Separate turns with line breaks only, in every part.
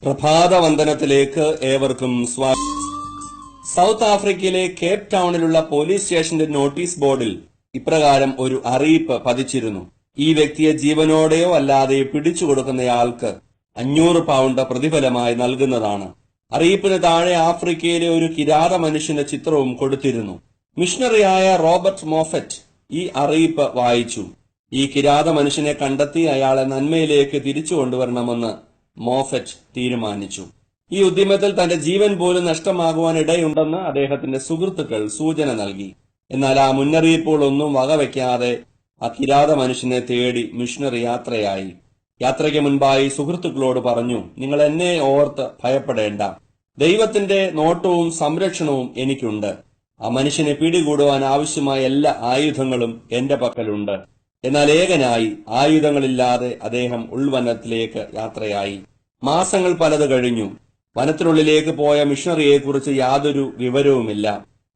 പ്രഭാതവന്ദനത്തിലേക്ക് ഏവർക്കും സ്വാഗതം. സൗത്ത് ആഫ്രിക്കയിലെ കേപ്പ് ടൗണിലുള്ള പോലീസ് സ്റ്റേഷന്റെ നോട്ടീസ് ബോർഡിൽ ഇപ്രകാരം ഒരു അറിയിപ്പ് പതിച്ചിരുന്നു. ഈ വ്യക്തിയെ ജീവനോടെയോ അല്ലാതെയോ പിടിച്ചു കൊടുക്കുന്നയാൾക്ക് 500 പൗണ്ട് പ്രതിഫലമായി നൽകുന്നതാണ്. അറിയിപ്പിന് താഴെ ആഫ്രിക്കയിലെ ഒരു കിരാത മനുഷ്യന്റെ ചിത്രവും കൊടുത്തിരുന്നു. മിഷണറിയായ റോബർട്ട് മോഫറ്റ് ഈ അറിയിപ്പ് വായിച്ചു. ഈ കിരാത മനുഷ്യനെ കണ്ടെത്തി അയാളെ നന്മയിലേക്ക് തിരിച്ചു കൊണ്ടുവരണമെന്ന് മോഫറ്റ് തീരുമാനിച്ചു. ഈ ഉദ്യമത്തിൽ തന്റെ ജീവൻ പോലും നഷ്ടമാകുവാൻ ഇടയുണ്ടെന്ന് അദ്ദേഹത്തിന്റെ സുഹൃത്തുക്കൾ സൂചന നൽകി. എന്നാൽ ആ മുന്നറിയിപ്പുകളൊന്നും വകവെക്കാതെ ആ കിരാത മനുഷ്യനെ തേടി മിഷണറി യാത്രയായി. യാത്രയ്ക്ക് മുൻപായി സുഹൃത്തുക്കളോട് പറഞ്ഞു, നിങ്ങൾ എന്നെ ഓർത്ത് ഭയപ്പെടേണ്ട, ദൈവത്തിന്റെ നോട്ടവും സംരക്ഷണവും എനിക്കുണ്ട്. ആ മനുഷ്യനെ പിടികൂടുവാൻ ആവശ്യമായ എല്ലാ ആയുധങ്ങളും എന്റെ പക്കലുണ്ട്. എന്നാൽ ഏകനായി ആയുധങ്ങളില്ലാതെ അദ്ദേഹം ഉൾവനത്തിലേക്ക് യാത്രയായി. മാസങ്ങൾ പലത് കഴിഞ്ഞു. വനത്തിനുള്ളിലേക്ക് പോയ മിഷണറിയെക്കുറിച്ച് യാതൊരു വിവരവുമില്ല.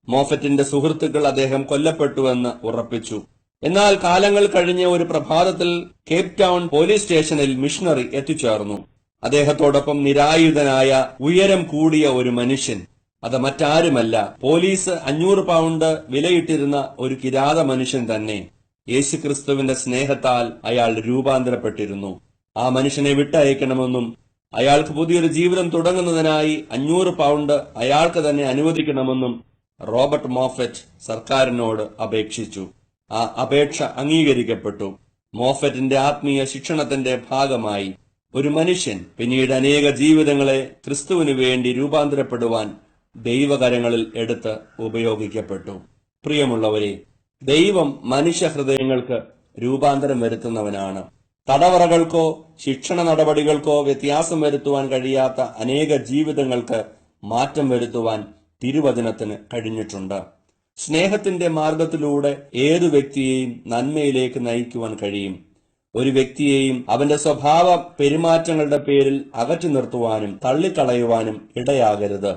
മോഫറ്റിന്റെ സുഹൃത്തുക്കൾ അദ്ദേഹം കൊല്ലപ്പെട്ടുവെന്ന് ഉറപ്പിച്ചു. എന്നാൽ കാലങ്ങൾ കഴിഞ്ഞ ഒരു പ്രഭാതത്തിൽ കേപ്പ് ടൗൺ പോലീസ് സ്റ്റേഷനിൽ മിഷണറി എത്തിച്ചേർന്നു. അദ്ദേഹത്തോടൊപ്പം നിരായുധനായ ഉയരം കൂടിയ ഒരു മനുഷ്യൻ. അത് മറ്റാരുമല്ല, പോലീസ് 500 പൗണ്ട് വിലയിട്ടിരുന്ന ഒരു കിരാത മനുഷ്യൻ തന്നെ. യേശുക്രിസ്തുവിന്റെ സ്നേഹത്താൽ അയാൾ രൂപാന്തരപ്പെട്ടിരുന്നു. ആ മനുഷ്യനെ വിട്ടയക്കണമെന്നും അയാൾക്ക് പുതിയൊരു ജീവിതം തുടങ്ങുന്നതിനായി 500 പൗണ്ട് അയാൾക്ക് തന്നെ അനുവദിക്കണമെന്നും റോബർട്ട് മോഫറ്റ് സർക്കാരിനോട് അപേക്ഷിച്ചു. ആ അപേക്ഷ അംഗീകരിക്കപ്പെട്ടു. മോഫറ്റിന്റെ ആത്മീയ ശിക്ഷണത്തിന്റെ ഭാഗമായി ഒരു മനുഷ്യൻ പിന്നീട് അനേക ജീവിതങ്ങളെ ക്രിസ്തുവിനു വേണ്ടി രൂപാന്തരപ്പെടുവാൻ ദൈവകരങ്ങളിൽ എടുത്ത് ഉപയോഗിക്കപ്പെട്ടു. പ്രിയമുള്ളവരെ, ദൈവം മനുഷ്യ ഹൃദയങ്ങൾക്ക് രൂപാന്തരം വരുത്തുന്നവനാണ്. തടവറകൾക്കോ ശിക്ഷണ നടപടികൾക്കോ വ്യത്യാസം വരുത്തുവാൻ കഴിയാത്ത അനേക ജീവിതങ്ങൾക്ക് മാറ്റം വരുത്തുവാൻ തിരുവചനത്തിന് കഴിഞ്ഞിട്ടുണ്ട്. സ്നേഹത്തിന്റെ മാർഗത്തിലൂടെ ഏതു വ്യക്തിയെയും നന്മയിലേക്ക് നയിക്കുവാൻ കഴിയും. ഒരു വ്യക്തിയെയും അവന്റെ സ്വഭാവ പെരുമാറ്റങ്ങളുടെ പേരിൽ അകറ്റി നിർത്തുവാനും തള്ളിക്കളയുവാനും ഇടയാകരുത്.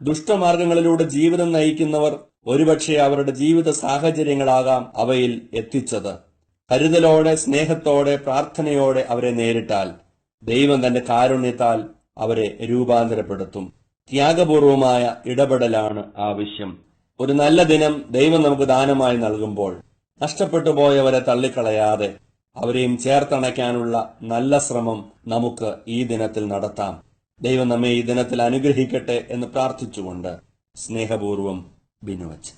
ദുഷ്ടമാർഗങ്ങളിലൂടെ ജീവിതം നയിക്കുന്നവർ ഒരുപക്ഷെ അവരുടെ ജീവിത സാഹചര്യങ്ങളാകാം അവയിൽ എത്തിച്ചത്. കരുതലോടെ, സ്നേഹത്തോടെ, പ്രാർത്ഥനയോടെ അവരെ നേരിട്ടാൽ ദൈവം തന്റെ കാരുണ്യത്താൽ അവരെ രൂപാന്തരപ്പെടുത്തും. ത്യാഗപൂർവമായ ഇടപെടലാണ് ആവശ്യം. ഒരു നല്ല ദിനം ദൈവം നമുക്ക് ദാനമായി നൽകുമ്പോൾ നഷ്ടപ്പെട്ടു പോയവരെ തള്ളിക്കളയാതെ അവരെയും ചേർത്തണയ്ക്കാനുള്ള നല്ല ശ്രമം നമുക്ക് ഈ ദിനത്തിൽ നടത്താം. ദൈവം നമ്മെ ഈ ദിനത്തിൽ അനുഗ്രഹിക്കട്ടെ എന്ന് പ്രാർത്ഥിച്ചുകൊണ്ട് സ്നേഹപൂർവം ബിനുവച്ചൻ.